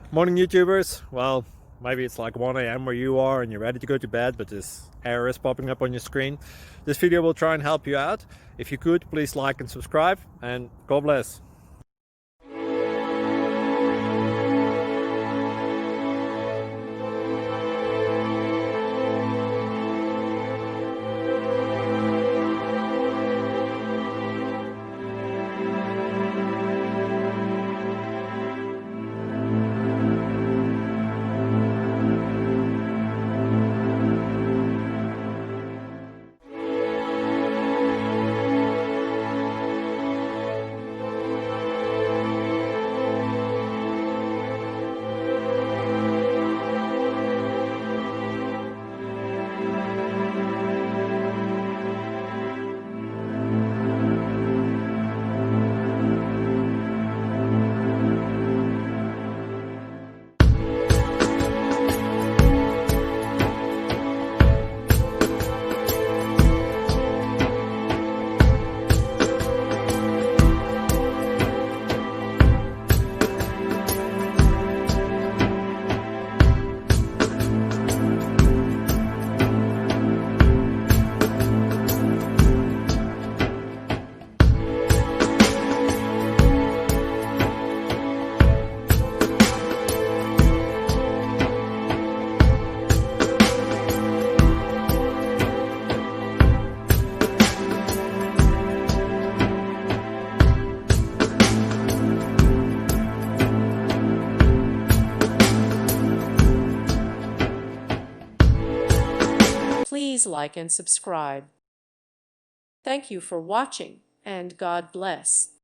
Morning, YouTubers. Well, maybe it's like 1 a.m. where you are and you're ready to go to bed, but this error is popping up on your screen. This video will try and help you out. If you could, please like and subscribe, and God bless. Please like and subscribe. Thank you for watching, and God bless.